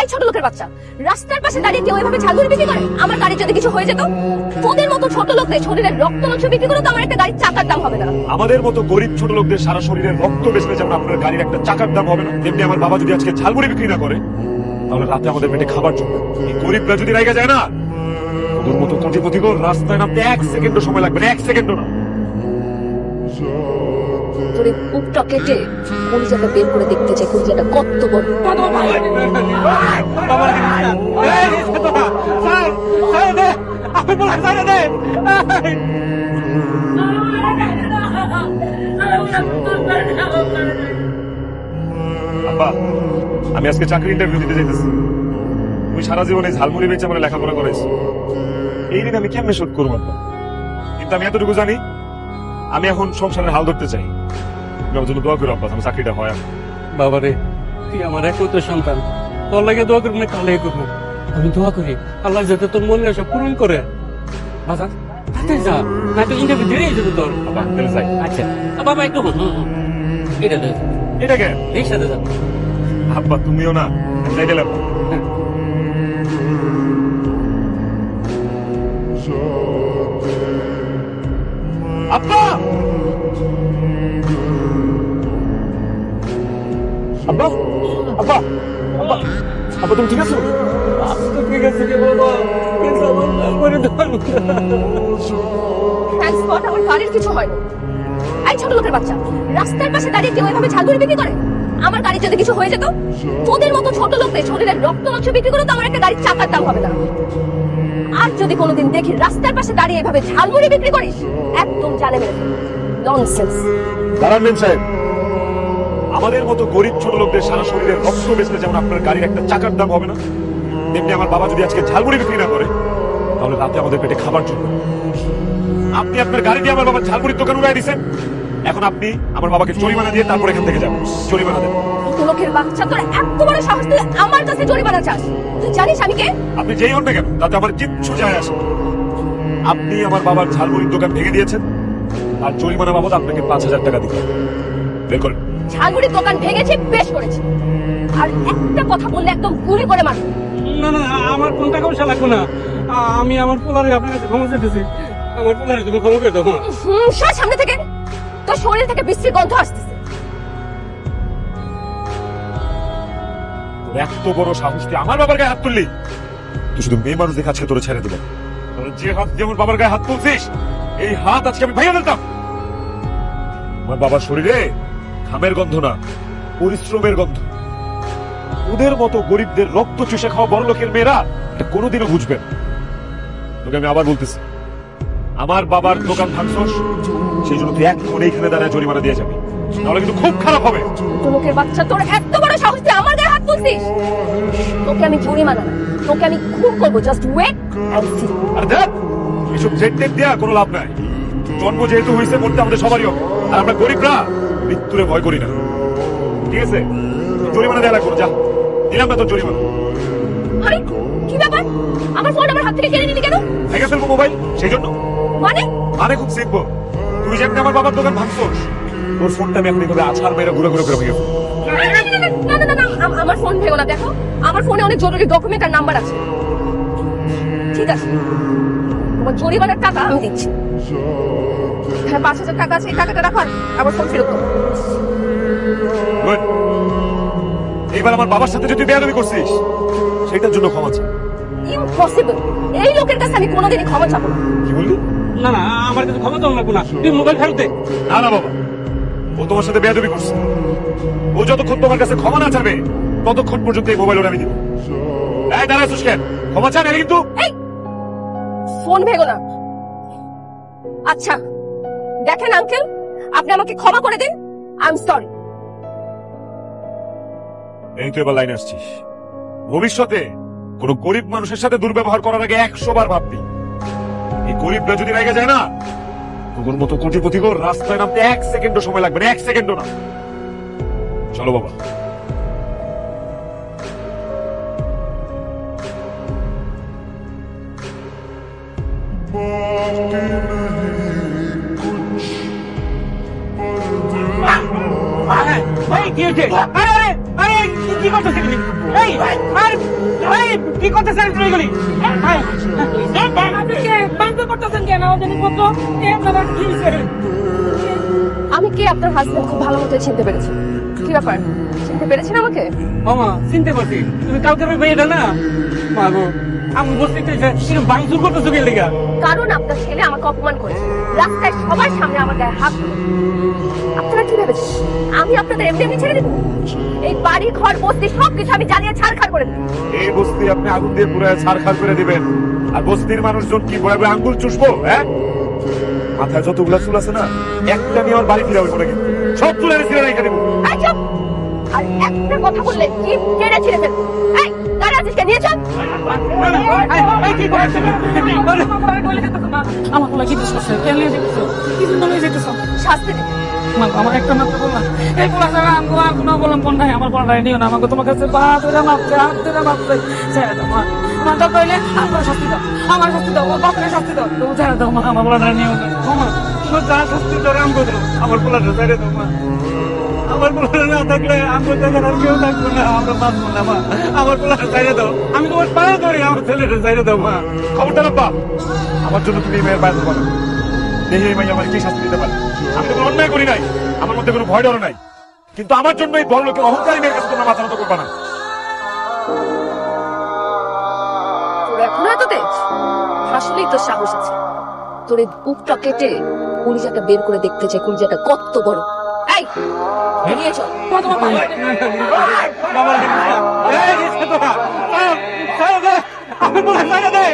I ছোট লোকের বাচ্চা, রাস্তার পাশে দাঁড়িয়ে কেউ এভাবে ঝালমুড়ি বিক্রি করে? আমার গাড়ির যদি কিছু হয়ে যেত? তোদের মতো ছোট লোকদের শরীরের রক্ত মাংস বিক্রি করে তো আমার একটা গাড়ির চাকার দাম হবে না। আমাদের মতো গরিব ছোট লোকদের সারা শরীরের রক্ত বেচলে যেমন আপনার গাড়ির একটা চাকার দাম হবে না, তেমনি আমার বাবা যদি আজকে ঝালমুড়ি বিক্রি না করে তাহলে রাতে আমাদের পেটে খাবার জমবে। এই গরিবরা যদি রাইগা যায় না, তোদের মতো কোটিপতিগণ রাস্তায় নামতে 1 সেকেন্ডও সময় লাগবে না, 1 সেকেন্ডও না। তোর এই বুকটা কেটে কলিজাটা বের করে দেখতে চাই, কলিজাটা কত বড়। আব্বা, আমি আজকে চাকরি ইন্টারভিউ দিতে যাইতেছি। তুমি সারা জীবনে ঝালমুড়ি বেচে আমার লেখাপড়া করেছো, এই দিন আমি কেমনে শোধ করবো আব্বা? কিন্তু আমি এতটুকু জানি, আমি এখন সংসারের হাল ধরতে চাই। আমার জন্য দোয়া করো আব্বা, আমার চাকরিটা হয়। বাবারে, তুই আমার একমাত্র সন্তান, তোর লাগে দোয়া করবো না কার লাগে করবো? আমি দোয়া করি আল্লাহ যাতে তোর মনের আশা পূরণ করে। বাবা তাতে যা, না তো ইন্টারভিউ দেরি হয়ে যাবে তোর। বাবা তাহলে যাই। আচ্ছা বাবা একটু এটা দে, এটা কে? রিক্সাতে যা। আব্বা তুমিও না যাই গেলাম। আব্বা, আব্বা, আব্বা, আব্বা, আব্বা তুমি ঠিক আছো? ঠিক আছে রে বাবা, কিন্তু আমার তারপরে থ্যাঙ্কস গড আমার গাড়ির কিছু হয়নি। আই ছোট লোকের বাচ্চা, রাস্তার পাশে দাঁড়িয়ে কেউ এভাবে ঝালমুড়ি বিক্রি করে? আমার গাড়ির যদি কিছু হয়ে যেত? তোদের মতো ছোট লোকদের শরীরের রক্ত মাংস বিক্রি করে তো আমার একটা গাড়ির চাকার দাম হবে না। আর যদি কোনোদিন দেখি রাস্তার পাশে দাঁড়িয়ে এভাবে ঝালমুড়ি বিক্রি করিস, একদম জানে মেরে ননসেন্স। দাঁড়ান মেম সাহেব, আমাদের মতো গরিব ছোট লোকদের সারা শরীরের রক্ত বেচলে যেমন আপনার গাড়ির একটা চাকার দাম হবে না, তেমনি আমার বাবা যদি আজকে ঝালমুড়ি বিক্রি না করে তাহলে রাতে আমাদের পেটে খাবার জন্য। আপনি আপনার গাড়ি দিয়ে আমার বাবার ঝালমুড়ির দোকান উড়াই দিচ্ছেন, এখন আপনি আমার বাবাকে জরিমানা দিয়ে তারপর এখান থেকে যাবেন। জরিমানা দেন। লোকের বাচ্চা, তোর এত বড় সাহস, তুই আমার কাছে জরিমানা চাস? তুই জানিস আমি কে? আপনি যেই হন না কেন তাতে আমার কিচ্ছু যায় আসে না। আপনি আমার বাবার ঝালমুড়ির দোকান ভেঙে দিয়েছেন, আর জরিমানা বাবদ আপনাকে 5000 টাকা দিতে হবে। বের করেন। ঝালমুড়ির দোকান ভেঙেছি, বেশ করেছি, আর একটা কথা বললে একদম গুলি করে মার। না না, আমার কোন টাকা পয়সা লাগবে না, আমি আমার পোলারে আপনার কাছে ক্ষমা চাইতেছি। আমার পোলারে তুমি ক্ষমা করে দাও। সর সামনে থেকে, তোর শরীর থেকে বিশ্রী গন্ধ আসতেছে। এত বড় সাহস তুই আমার বাবার গায়ে হাত তুললি? তুই শুধু মেয়ে মানুষ দেখে আজকে তোরে ছেড়ে দেবো। যে হাত দিয়ে আমার বাবার গায়ে হাত তুলছিস, এই হাত আজকে আমি ভাইয়া ফেলতাম। আমার বাবার শরীরে ঘামের গন্ধ না, পরিশ্রমের গন্ধ। ওদের মতো গরিবদের রক্ত চুষে খাওয়া বড় লোকের মেয়েরা এটা কোনোদিনও বুঝবে না। তোকে আমি আবার বলতেছি, আমার বাবার দোকান ভাঙছস, সেই জন্য তুই এখন এইখানে দাঁড়ায় জরিমানা দিয়ে যাবি, তাহলে কিন্তু খুব খারাপ হবে। তো লোকের বাচ্চা, তোর এত বড় সাহস, তুই আমার গায়ে হাত তুলছিস? তোকে আমি জরিমানা না, তোকে আমি খুন করবো। Just wait and see. আর দেখ, এসব জেট টেট দেওয়া কোনো লাভ নাই। জন্ম যেহেতু হয়েছে মরতে আমাদের সবারই হবে, আর আমরা গরিবরা মৃত্যুরে ভয় করি না। ঠিক আছে, জরিমানা দেওয়া লাগবে। যা, দিলাম না তোর জরিমানা। আরে কি ব্যাপার, আমার ফোন আমার হাত থেকে কেড়ে নিলি কেন? ভেঙে ফেলবো মোবাইল, সেই জন্য। মানে খুব সিম্পল, তুই যেমনি আমার বাবার দোকান ভাঙছস, তোর ফোনটা আমি এখন এইভাবে আছাড় মেরে ঘুরে ঘুরে করে ভেঙে ফেলবো। না না না না, আমার ফোন ভেঙো না। দেখো আমার ফোনে অনেক জরুরি ডকুমেন্ট আর নাম্বার আছে। ঠিক আছে, তোমার জরিমানার টাকা আমি দিচ্ছি। হ্যাঁ, 5000 টাকা আছে, এই টাকাটা রাখো, আবার ফোন ফেরত দাও। Good. এইবার আমার বাবার সাথে যদি বেয়াদবি করছিস, সেটার জন্য ক্ষমা চাই। ইম্পসিবল, এই লোকের কাছে আমি কোনোদিনই ক্ষমা চাবো না। কি বললি? না না, আমার কাছে ক্ষমা চাও লাগবে না, তুই মোবাইল ফেরত দে। না না বাবা, ও তোমার সাথে বেয়াদবি করছে। ও যতক্ষণ তোমার কাছে ক্ষমা না চাবে ততক্ষণ পর্যন্ত এই মোবাইল ওর আমি দিব। এই দাঁড়া আছিস কেন? ক্ষমা চা, নাহলে কিন্তু। এই ফোন ভেঙো না। আচ্ছা দেখেন আঙ্কেল, আপনি আমাকে ক্ষমা করে দিন। I am sorry. এই তো এবার লাইনে আসছিস। ভবিষ্যতে কোন গরিব মানুষের সাথে দুর্ব্যবহার করার আগে 100 বার ভাববি। এই গরিবরা যদি রেগে যায় না, তোর মতো কোটিপতিগণ রাস্তায় নামতে 1 সেকেন্ডও সময় লাগবে না, 1 সেকেন্ডও না। চলো বাবা। কি হয়েছে? আরে আরে আরে কি করতেছিস এগুলি? এই আর এই কি করতেছিস এগুলি? আমি কে আপনার হাজবেন্ড খুব ভালো মতো চিনতে পেরেছি। কি ব্যাপার, চিনতে পেরেছেন আমাকে? মামা চিনতে পারছি তুমি কালকে মেয়েটা না? মা গো আমি বসতে বাংসুর করতেছো কে লেগা? কারণ আপনার ছেলে আমাকে অপমান করেছে, রাস্তায় সবার সামনে আমার গায়ে হাত তুলে। আপনারা কি ভেবেছেন আমি আপনাদের এমনি এমনি ছেড়ে দেবো? এই বাড়ি ঘর বস্তি সবকিছু আমি জ্বালিয়ে ছাড়খাড় করে দেবো। এই বস্তি আপনি আগুন দিয়ে পুরো ছারখার করে দিবেন, আর বস্তির মানুষজন কি বলবে আঙ্গুল চুষবো? হ্যাঁ, মাথায় যতগুলা চুল আছে না, একটা নিয়ে আমার বাড়ি ফিরে পড়ে কিন্তু সব চুল আমি ফিরে রেখে দেবো। এই চুপ! আর একটা কথা বললে জিভ টেনে ছিঁড়ে ফেলবো। এই গাড়ি আজকে নিয়ে চল। কি করছিস? আমার বলা কি করছে? কেন নিয়ে যেতেছ? কি জন্য নিয়ে যেতেছ? শাস্তি দিবি। আমার একটা মাত্র বললাম, এই বলা যাবে আমি আর কোনো বললাম কোন নাই, আমার বলা নিও না, আমাকে তোমার কাছে পা ধরে মাপছে, হাত ধরে মাপছে, ছেড়ে দাও মা। আমার তো কইলে আমার শাস্তি দাও, আমার শাস্তি দাও, ওর বাপের শাস্তি দাও, তুমি ছেড়ে দাও মা, আমার বলা নিও না। মামা তোর যা শাস্তি তোর আম করো, আমার পোলাটা ছেড়ে দাও মা। আমার পোলাটা না থাকলে আমার জায়গায় আর কেউ থাকবে না, আমরা বাঁচবো না মা। আমার পোলাটা ছেড়ে দাও, আমি তোমার পায়ে ধরি, আমার ছেলেটা ছেড়ে দাও মা। খবরদার আব্বা, আমার জন্য তুমি এই মেয়ের বাইরে ধরবা না। দেখি এই মেয়ে আমার কি শাস্তি দিতে পারে। আমি তো কোনো অন্যায় করি নাই, আমার মধ্যে কোনো ভয় ডর নাই, কিন্তু আমার জন্য এই বড় লোকের অহংকারী মেয়ের কাছে তোমরা মাথা নত করবা না। তোর এখনো এত তেজ? আসলেই তোর সাহস আছে। তোর এই বুকটা কেটে কলিজাটা বের করে দেখতে চাই কলিজাটা কত বড়। এই নিয়ে চল। বাবা এই ছেড়ে দাও, ছেড়ে দে, আমি বলে ছেড়ে দে।